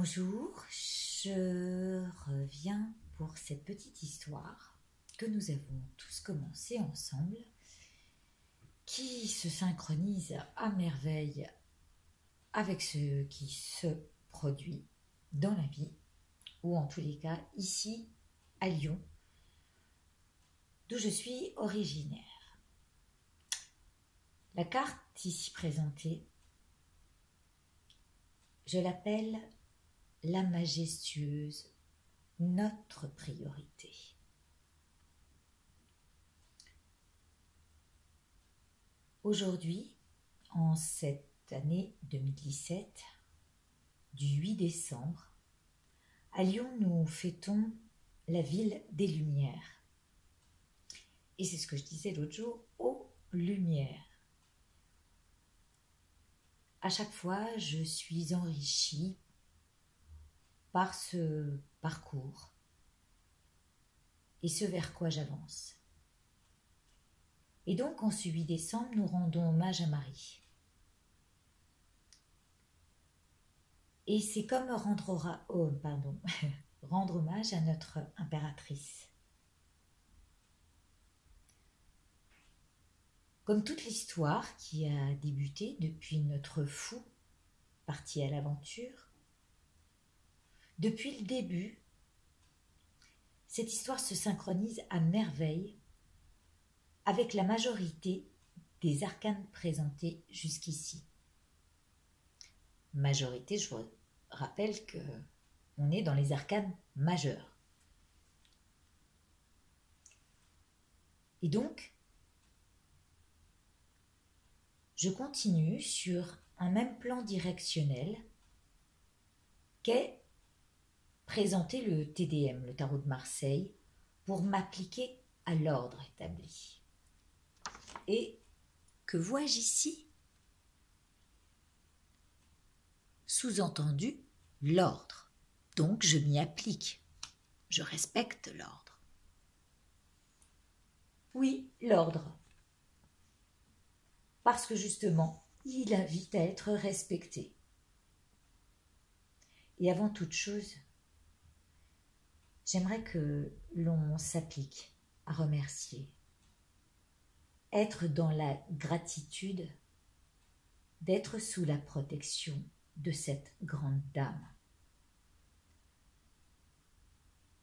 Bonjour, je reviens pour cette petite histoire que nous avons tous commencé ensemble, qui se synchronise à merveille avec ce qui se produit dans la vie, ou en tous les cas ici à Lyon, d'où je suis originaire. La carte ici présentée, je l'appelle la majestueuse, notre priorité. Aujourd'hui, en cette année 2017, du 8 décembre, à Lyon, nous fêtons la ville des Lumières. Et c'est ce que je disais l'autre jour, aux Lumières. À chaque fois, je suis enrichie par ce parcours et ce vers quoi j'avance. Et donc, en ce 8 décembre, nous rendons hommage à Marie. Et c'est comme rendre hommage à notre impératrice. Comme toute l'histoire qui a débuté depuis notre fou parti à l'aventure, depuis le début, cette histoire se synchronise à merveille avec la majorité des arcanes présentés jusqu'ici. Majorité, je vous rappelle que on est dans les arcanes majeures. Et donc, je continue sur un même plan directionnel qu'est présenter le TDM, le tarot de Marseille, pour m'appliquer à l'ordre établi. Et que vois-je ici? Sous-entendu, l'ordre. Donc je m'y applique. Je respecte l'ordre. Oui, l'ordre. Parce que justement, il invite à être respecté. Et avant toute chose, j'aimerais que l'on s'applique à remercier. Être dans la gratitude d'être sous la protection de cette grande dame.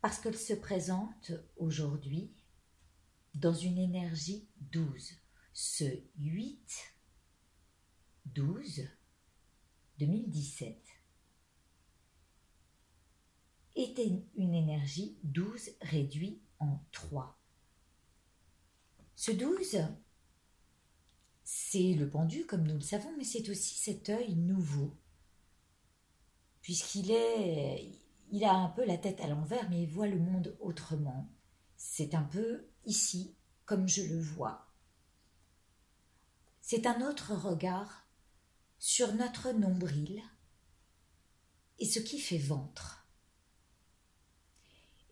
Parce qu'elle se présente aujourd'hui dans une énergie 12. Ce 8-12-2017 était une énergie 12 réduite en 3. Ce 12, c'est le pendu, comme nous le savons, mais c'est aussi cet œil nouveau, puisqu'il a un peu la tête à l'envers, mais il voit le monde autrement. C'est un peu ici, comme je le vois. C'est un autre regard sur notre nombril et ce qui fait ventre,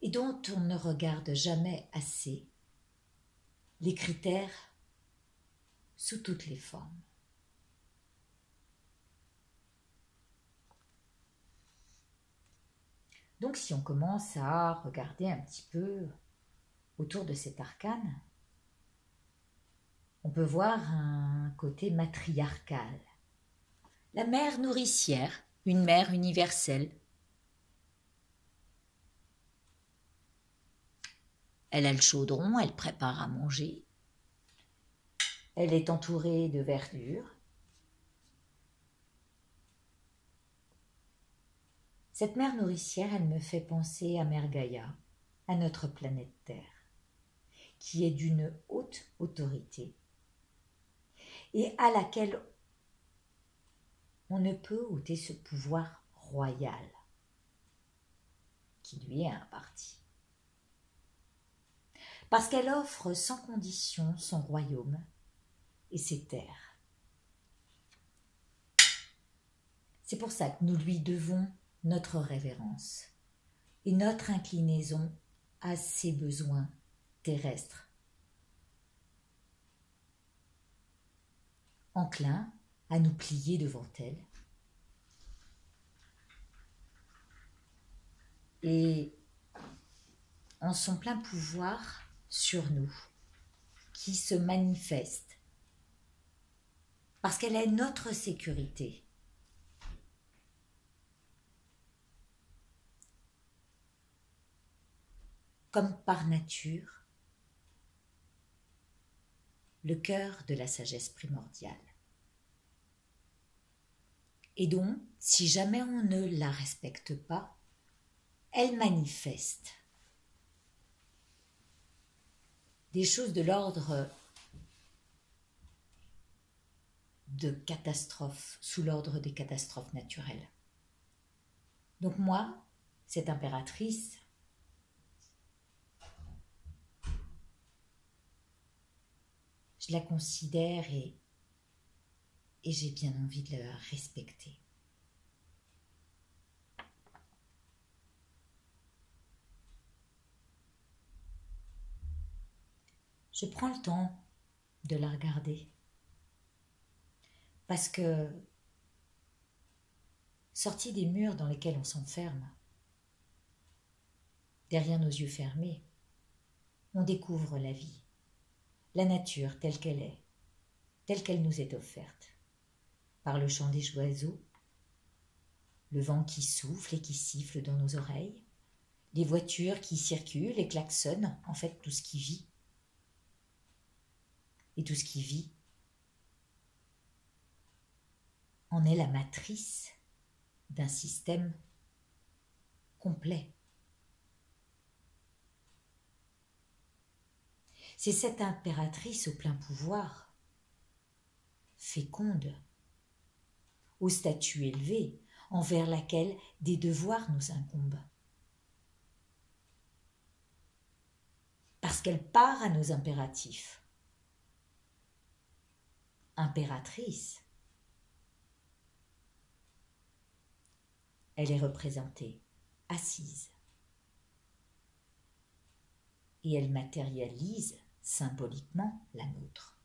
et dont on ne regarde jamais assez les critères sous toutes les formes. Donc si on commence à regarder un petit peu autour de cet arcane, on peut voir un côté matriarcal. La mère nourricière, une mère universelle. Elle a le chaudron, elle prépare à manger. Elle est entourée de verdure. Cette mère nourricière, elle me fait penser à Mère Gaïa, à notre planète Terre, qui est d'une haute autorité et à laquelle on ne peut ôter ce pouvoir royal qui lui est imparti. Parce qu'elle offre sans condition son royaume et ses terres. C'est pour ça que nous lui devons notre révérence et notre inclinaison à ses besoins terrestres. Enclin à nous plier devant elle et en son plein pouvoir sur nous, qui se manifeste, parce qu'elle est notre sécurité. Comme par nature, le cœur de la sagesse primordiale. Et donc, si jamais on ne la respecte pas, elle manifeste des choses de l'ordre de catastrophes, sous l'ordre des catastrophes naturelles. Donc moi, cette impératrice, je la considère et j'ai bien envie de la respecter. Je prends le temps de la regarder parce que, sortis des murs dans lesquels on s'enferme, derrière nos yeux fermés, on découvre la vie, la nature telle qu'elle nous est offerte, par le chant des oiseaux, le vent qui souffle et qui siffle dans nos oreilles, les voitures qui circulent et klaxonnent, en fait tout ce qui vit. Et tout ce qui vit en est la matrice d'un système complet. C'est cette impératrice au plein pouvoir, féconde, au statut élevé, envers laquelle des devoirs nous incombent. Parce qu'elle part à nos impératifs. Impératrice, elle est représentée assise et elle matérialise symboliquement la nôtre.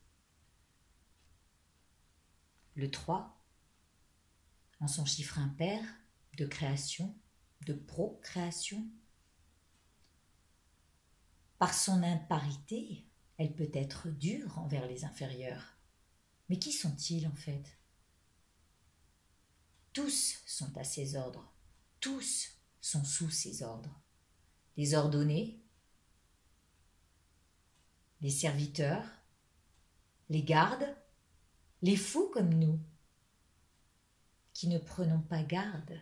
Le 3, en son chiffre impair de création, de procréation, par son imparité, elle peut être dure envers les inférieurs. Mais qui sont-ils en fait? Tous sont à ses ordres, tous sont sous ses ordres. Les ordonnés, les serviteurs, les gardes, les fous comme nous, qui ne prenons pas garde,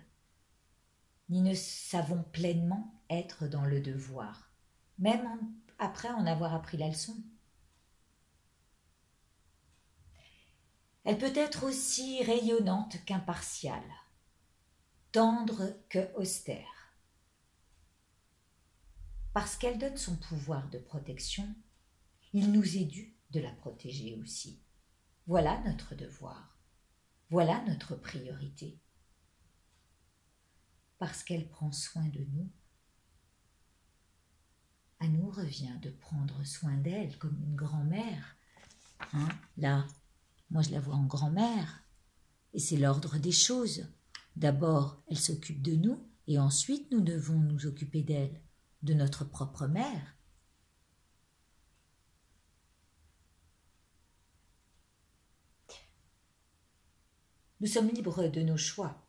ni ne savons pleinement être dans le devoir, même après en avoir appris la leçon. Elle peut être aussi rayonnante qu'impartiale, tendre que austère. Parce qu'elle donne son pouvoir de protection, il nous est dû de la protéger aussi. Voilà notre devoir, voilà notre priorité. Parce qu'elle prend soin de nous, à nous revient de prendre soin d'elle comme une grand-mère. Là, moi je la vois en grand-mère, et c'est l'ordre des choses. D'abord, elle s'occupe de nous, et ensuite nous devons nous occuper d'elle, de notre propre mère. Nous sommes libres de nos choix.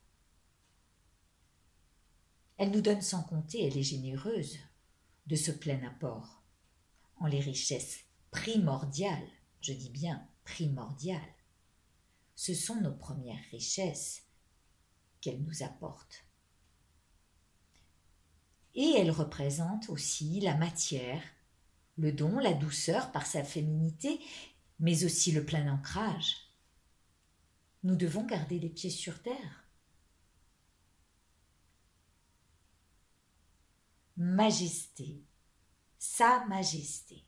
Elle nous donne sans compter, elle est généreuse de ce plein apport, en les richesses primordiales, je dis bien primordiales. Ce sont nos premières richesses qu'elle nous apporte. Et elle représente aussi la matière, le don, la douceur par sa féminité, mais aussi le plein ancrage. Nous devons garder les pieds sur terre. Majesté, sa majesté.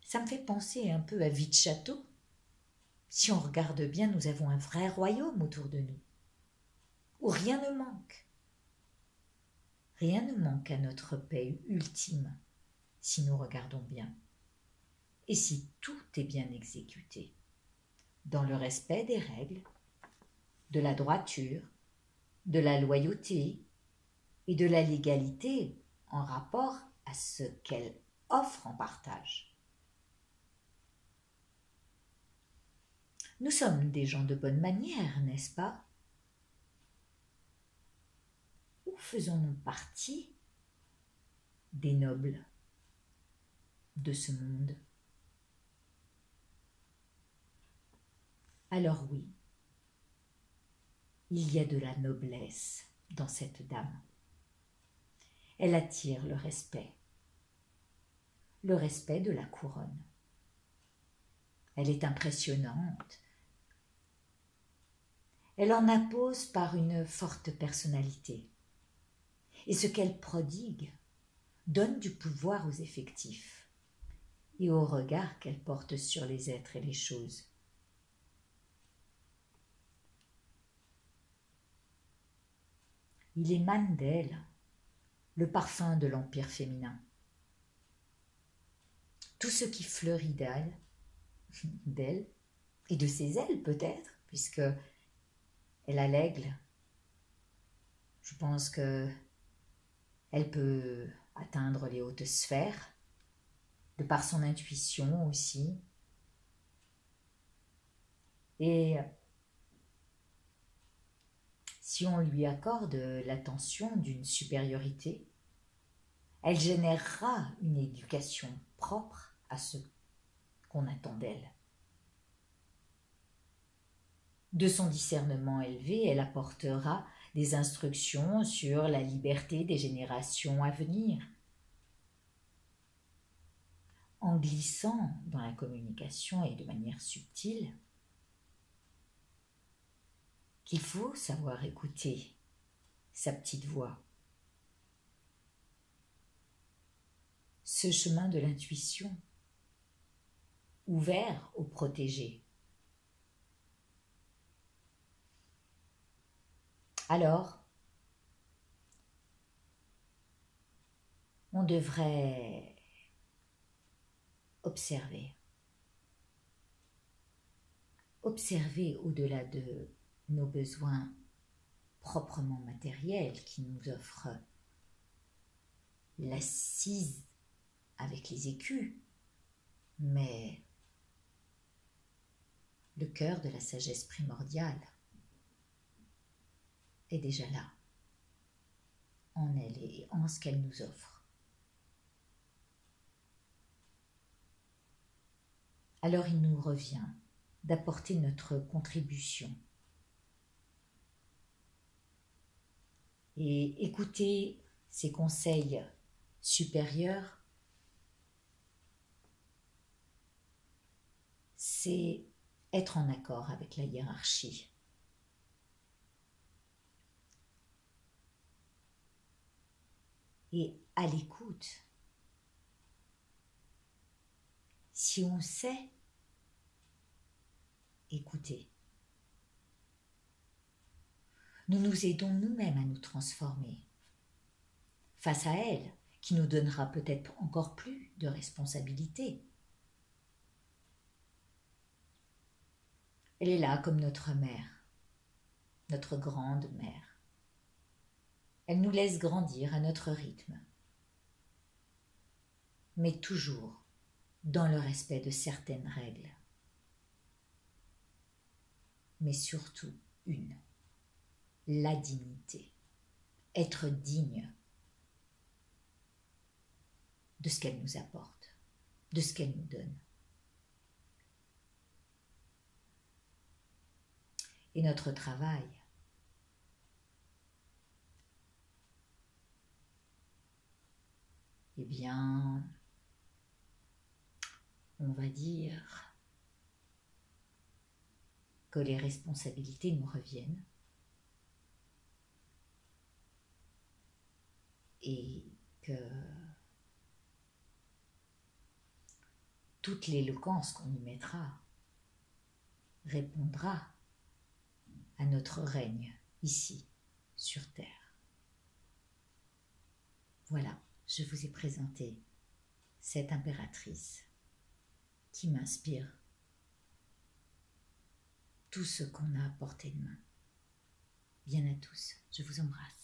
Ça me fait penser un peu à Vide Château. Si on regarde bien, nous avons un vrai royaume autour de nous, où rien ne manque. Rien ne manque à notre paix ultime, si nous regardons bien, et si tout est bien exécuté, dans le respect des règles, de la droiture, de la loyauté, et de la légalité en rapport à ce qu'elle offre en partage. Nous sommes des gens de bonne manière, n'est-ce pas? Ou faisons-nous partie des nobles de ce monde? Alors oui, il y a de la noblesse dans cette dame. Elle attire le respect de la couronne. Elle est impressionnante. Elle en impose par une forte personnalité. Et ce qu'elle prodigue donne du pouvoir aux effectifs et au regard qu'elle porte sur les êtres et les choses. Il émane d'elle le parfum de l'empire féminin. Tout ce qui fleurit d'elle, et de ses ailes peut-être, puisque elle a l'aigle. Je pense que elle peut atteindre les hautes sphères, de par son intuition aussi. Et si on lui accorde l'attention d'une supériorité, elle générera une éducation propre à ce qu'on attend d'elle. De son discernement élevé, elle apportera des instructions sur la liberté des générations à venir. En glissant dans la communication et de manière subtile, qu'il faut savoir écouter sa petite voix. Ce chemin de l'intuition, ouvert aux protégés. Alors, on devrait observer au-delà de nos besoins proprement matériels qui nous offrent l'assise avec les écus, mais le cœur de la sagesse primordiale est déjà là, en elle et en ce qu'elle nous offre. Alors il nous revient d'apporter notre contribution et écouter ces conseils supérieurs, c'est être en accord avec la hiérarchie. Et à l'écoute, si on sait écouter, nous nous aidons nous-mêmes à nous transformer face à elle, qui nous donnera peut-être encore plus de responsabilités. Elle est là comme notre mère, notre grande mère. Elle nous laisse grandir à notre rythme, mais toujours dans le respect de certaines règles. Mais surtout la dignité, être digne de ce qu'elle nous apporte, de ce qu'elle nous donne. Et notre travail, eh bien, on va dire que les responsabilités nous reviennent et que toute l'éloquence qu'on y mettra répondra à notre règne ici, sur Terre. Voilà, je vous ai présenté cette impératrice qui m'inspire tout ce qu'on a à portée de main. Bien à tous, je vous embrasse.